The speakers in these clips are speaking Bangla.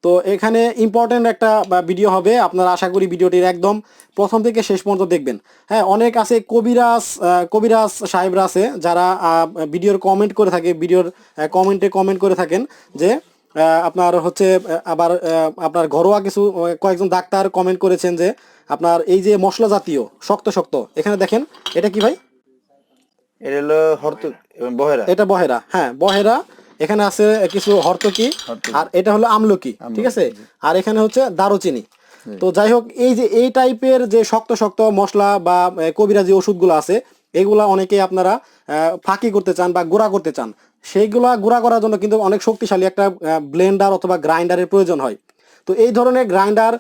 তো এখানে ইম্পর্টেন্ট একটা ভিডিও হবে, আপনারা আশা করি ভিডিওটির একদম প্রথম থেকে শেষ পর্যন্ত দেখবেন। হ্যাঁ, অনেক আছে কবিরাজ সাহেবরা আছে যারা ভিডিওর কমেন্ট করে থাকে, ভিডিওর কমেন্ট করে থাকেন যে আপনার হচ্ছে আবার আপনার ঘরোয়া কিছু কয়েকজন ডাক্তার কমেন্ট করেছেন যে আপনার এই যে মশলা জাতীয় শক্ত শক্ত, এখানে দেখেন এটা কি ভাই? এটা হলো হরতুক এবং বহেরা। এটা বহেরা, হ্যাঁ বহেরা। এখানে আছে কিছু হরতকি, আর এটা হলো আমলকি, ঠিক আছে। আর এখানে হচ্ছে দারুচিনি। তো যাই হোক, এই যে এই টাইপের যে শক্ত শক্ত মশলা বা কবিরাজি ওষুধগুলো আছে, এগুলা অনেকেই আপনারা ফাঁকি করতে চান বা গুঁড়া করতে চান। সেইগুলা গুঁড়া করার জন্য কিন্তু অনেক শক্তিশালী একটা ব্লেন্ডার অথবা গ্রাইন্ডারের প্রয়োজন হয়। তো এই ধরনের গ্রাইন্ডার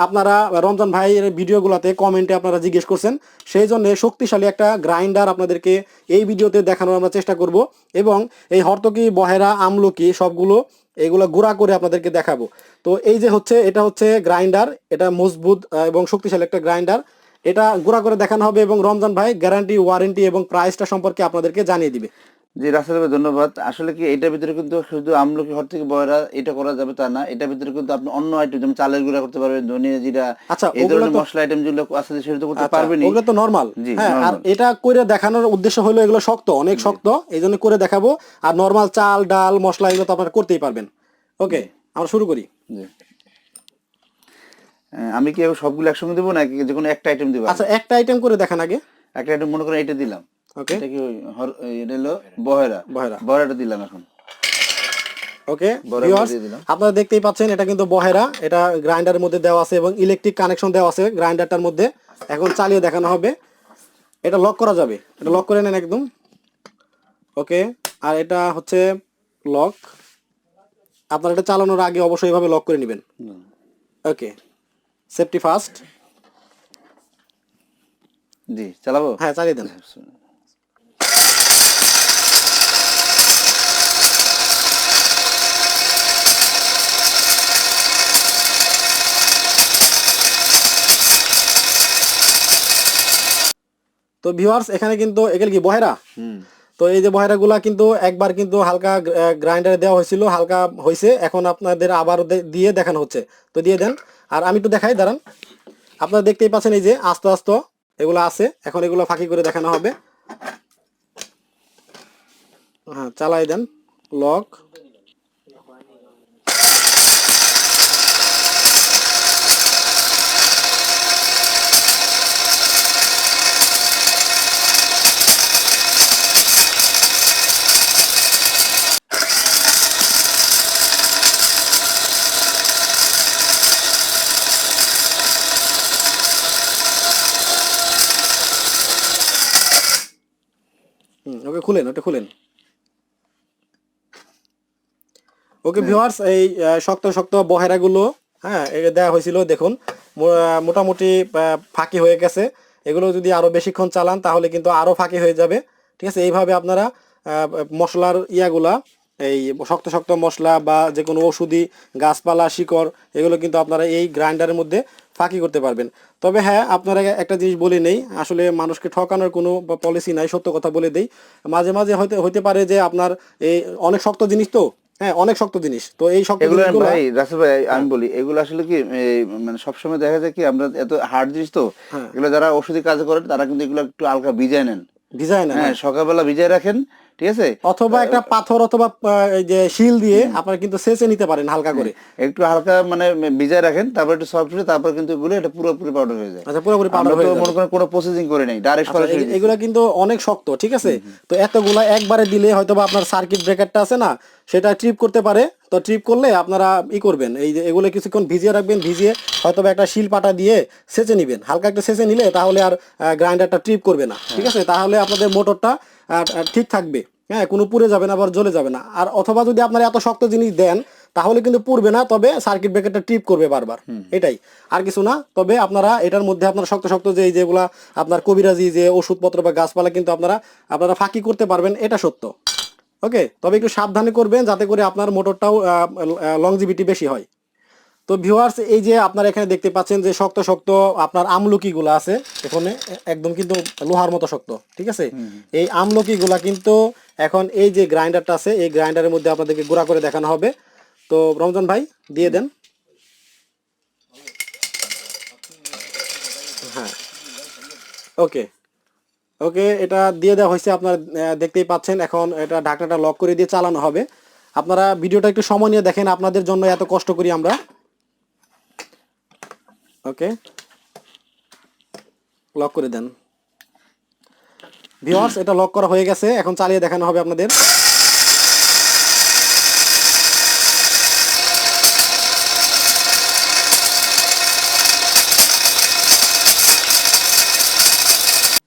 আপনারা রমজান ভাইয়ের ভিডিওগুলোতে কমেন্টে আপনারা জিজ্ঞেস করছেন, সেই জন্য শক্তিশালী একটা গ্রাইন্ডার আপনাদেরকে এই ভিডিওতে দেখানোর আমরা চেষ্টা করব। এবং এই হরতকি বহেরা আমলকি সবগুলো এগুলো গুঁড়া করে আপনাদেরকে দেখাবো। তো এই যে হচ্ছে এটা হচ্ছে গ্রাইন্ডার, এটা মজবুত এবং শক্তিশালী একটা গ্রাইন্ডার। এটা গুঁড়া করে দেখানো হবে এবং রমজান ভাই গ্যারান্টি, ওয়ারেন্টি এবং প্রাইসটা সম্পর্কে আপনাদেরকে জানিয়ে দিবে। জি রাসেল ভাই ধন্যবাদ। আসলে কি এটার ভিতরে কিন্তু শুধু আমলকি হরতুকি বহেরা এটা করা যাবে তা না, এটার ভিতরে কিন্তু আপনি অন্য আইটেম যেমন চালের গুঁড়া করতে পারবেন, ধনিয়া জিরা, আচ্ছা, এই ধরনের মশলা আইটেম যেগুলো আছে সেটা তো করতে পারবেন। ওগুলো তো নরমাল। হ্যাঁ, আর এটা করে দেখানোর উদ্দেশ্য হলো এগুলো শক্ত, অনেক শক্ত, এই জন্য করে দেখাবো। আর নরমাল চাল ডাল মশলা এগুলো তো আপনারা করতেই পারবেন। ওকে, আমরা শুরু করি। জি, আমি কি সবগুলো একসঙ্গে দেবো নাকি যে কোনো একটা আইটেম দেবো? আচ্ছা, একটা আইটেম করে দেখান আগে। একটা আইটেম মনে করেন এটা দিলাম। ওকে, এটা কি এটা হলো বহেরাটা দিলাম এখন। ওকে ভিউয়ার্স, আপনারা দেখতেই পাচ্ছেন এটা কিন্তু বহেরা, এটা গ্রাইন্ডারের মধ্যে দেওয়া আছে এবং ইলেকট্রিক কানেকশন দেওয়া আছে গ্রাইন্ডারটার মধ্যে। এখন চালিয়ে দেখানো হবে। এটা লক করা যাবে, এটা লক করে নেন একদম। ওকে, আর এটা হচ্ছে লক। আপনারা এটা চালানোর আগে অবশ্যই এভাবে লক করে নেবেন। ওকে, সেফটি ফার্স্ট। জি, চালাবো? হ্যাঁ, চালিয়ে দেন। তো ভিউয়ার্স, এখানে কিন্তু এগুলো কি বহেরা। তো এই যে বহেরাগুলা কিন্তু একবার কিন্তু হালকা গ্রাইন্ডারে দেওয়া হয়েছিল, হালকা হয়েছে। এখন আপনাদের আবার দিয়ে দেখানো হচ্ছে। তো দিয়ে দেন, আর আমি একটু দেখাই, দাঁড়ান। আপনারা দেখতেই পাচ্ছেন এই যে আস্তে আস্তে এগুলো আছে। এখন এগুলো ফাঁকি করে দেখানো হবে। হ্যাঁ, চালাই দেন, লক। ওকে, খুলেন, ওটা খুলেন। ওকে ভিউয়ার্স, এই শক্ত শক্ত বহেরাগুলো হ্যাঁ দেওয়া হয়েছিল, দেখুন মোটামুটি ফাঁকি হয়ে গেছে। এগুলো যদি আরো বেশিক্ষণ চালান তাহলে কিন্তু আরো ফাঁকি হয়ে যাবে, ঠিক আছে। এইভাবে আপনারা মশলার ইয়াগুলা, এই শক্ত শক্ত মশলা বা যে কোনো ওষুধি গাছপালা শিকড়, এগুলো কিন্তু আপনারা এই গ্রাইন্ডারের মধ্যে ফাঁকি করতে পারবেন। তবে হ্যাঁ, আপনারা একটা জিনিস বলে নেই, আসলে মানুষকে ঠকানোর কোনো পলিসি নাই, সত্য কথা বলে দেই। মাঝে মাঝে হইতে পারে যে আপনার এই অনেক শক্ত জিনিস, তো হ্যাঁ অনেক শক্ত জিনিস, তো এই শক্ত জিনিসগুলো ভাই রাসেল ভাই আমি বলি এগুলো আসলে কি মানে সবসময় দেখা যায় কি আমরা এত হার্ড জিনিস তো এগুলো যারা ওষুধি কাজ করেন তারা কিন্তু এগুলো একটু হালকা ভিজায় নেন। হ্যাঁ, সকালবেলা ভিজায় রাখেন, ঠিক আছে। অথবা একটা পাথর অথবা এই যে শিল দিয়ে আপনারা কিন্তু সেচে নিতে পারেন হালকা করে, একটু হালকা মানে ভিজায় রাখেন, তারপর একটু সফট হয়ে তারপর কিন্তু এগুলো এটা পুরোপুরি পাউডার হয়ে যায়। আচ্ছা, পুরোপুরি পাউডার হয়ে যায়, মনে করেন কোনো প্রসেসিং করে নেই, ডাইরেক্ট সরাসরি। এগুলো কিন্তু অনেক শক্ত, ঠিক আছে। তো এতগুলা একবারে দিলে হয়তোবা আপনার সার্কিট ব্রেকারটা আছে না, সেটা ট্রিপ করতে পারে। তো ট্রিপ করলে আপনারা করবেন, এই যে এগুলো কিছুক্ষণ ভিজিয়ে রাখবেন, ভিজিয়ে হয়তোবা একটা শিল পাটা দিয়ে সেচে নেবেন, হালকা একটা সেচে নিলে তাহলে আর গ্রাইন্ডারটা ট্রিপ করবে না, ঠিক আছে। তাহলে আপনাদের মোটরটা ঠিক থাকবে, হ্যাঁ, কোনো পুড়ে যাবে না, আবার জ্বলে যাবে না। আর অথবা যদি আপনারা এত শক্ত জিনিস দেন তাহলে কিন্তু পুড়বে না, তবে সার্কিট ব্রেকারটা ট্রিপ করবে বারবার, এটাই, আর কিছু না। তবে আপনারা এটার মধ্যে আপনারা শক্ত শক্ত যেগুলা আপনার কবিরাজি যে ওষুধপত্র বা গাছপালা কিন্তু আপনারা ফাঁকি করতে পারবেন, এটা সত্য। ওকে, তবে একটু সাবধানে করবেন যাতে করে আপনার মোটরটাও লংজিভিটি বেশি হয়। তো ভিউয়ার্স, এই যে আপনারা এখানে দেখতে পাচ্ছেন যে শক্ত শক্ত আপনার আমলকিগুলো আছে এখানে, একদম কিন্তু লোহার মতো শক্ত, ঠিক আছে। এই আমলকিগুলা কিন্তু এখন এই যে গ্রাইন্ডারটা আছে এই গ্রাইন্ডারের মধ্যে আপনাদেরকে গুঁড়া করে দেখানো হবে। তো রমজান ভাই দিয়ে দেন। ওকে ওকে, এটা দিয়ে দেওয়া হয়েছে, আপনারা দেখতেই পাচ্ছেন। এখন এটা ঢাকনাটা লক করে দিয়ে চালানো হবে। আপনারা ভিডিওটা একটু সময় নিয়ে দেখেন, আপনাদের জন্য এত কষ্ট করি আমরা। ওকে, লক করে দেন। ভিউয়ার্স, এটা লক করা হয়ে গেছে, এখন চালিয়ে দেখানো হবে আপনাদের।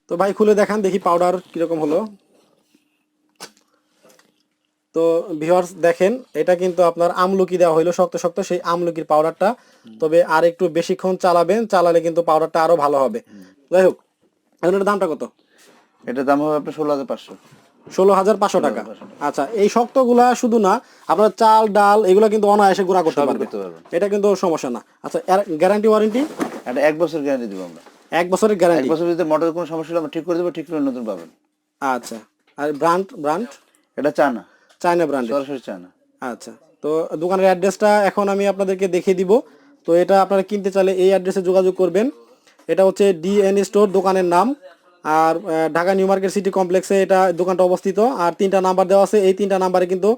তো ভাই খুলে দেখান দেখি পাউডার কিরকম হলো। তো ভিউয়ার্স দেখেন, এটা কিন্তু আপনার আমলকি দেওয়া হইলো শক্ত শক্ত, সেই আমলকির পাউডারটা। তবে আর একটু বেশিক্ষণ চালাবেন, চালালে কিন্তু পাউডারটা আরো ভালো হবে। যাই হোক, এখন এটার দামটা কত? এটার দাম হবে আপনার 16,500। 16,500 টাকা। আচ্ছা, এই শক্তগুলা শুধু না, আপনার চাল ডাল এগুলো কিন্তু অনায়াসে গুঁড়া করতে পারবেন, এটা কিন্তু সমস্যা না। আচ্ছা, গ্যারান্টি ওয়ারেন্টি? এটা 1 বছর গ্যারান্টি দিব আমরা। 1 বছরের গ্যারান্টি। 1 বছর ভিতরে মোটরের কোনো সমস্যা হলে আমরা ঠিক করে দেবো, ঠিক করে নতুন পাবেন। আচ্ছা, আর ব্র্যান্ড? এটা চায়না ব্র্যান্ড, সরাসরি চায়না। আচ্ছা, তো দোকানের অ্যাড্রেসটা এখন আমি আপনাদেরকে দেখিয়ে দিব। তো এটা আপনারা কিনতে চাইলে এই অ্যাড্রেসে যোগাযোগ করবেন। এটা হচ্ছে ডিএন স্টোর দোকানের নাম। আর ঢাকা নিউ মার্কেট সিটি কমপ্লেক্সে এটা দোকানটা অবস্থিত। আর 3টা নাম্বার দেওয়া আছে, এই 3টা নাম্বারে কিন্তু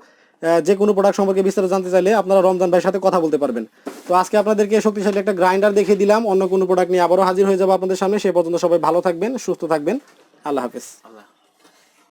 যে কোনো প্রোডাক্ট সম্পর্কে বিস্তারিত জানতে চাইলে আপনারা রমজান ভাইয়ের সাথে কথা বলতে পারবেন। তো আজকে আপনাদেরকে শক্তিশালী একটা গ্রাইন্ডার দেখিয়ে দিলাম। অন্য কোনো প্রোডাক্ট নিয়ে আবারও হাজির হয়ে যাবো আপনাদের সামনে। সে পর্যন্ত সবাই ভালো থাকবেন, সুস্থ থাকবেন। আল্লাহ হাফেজ।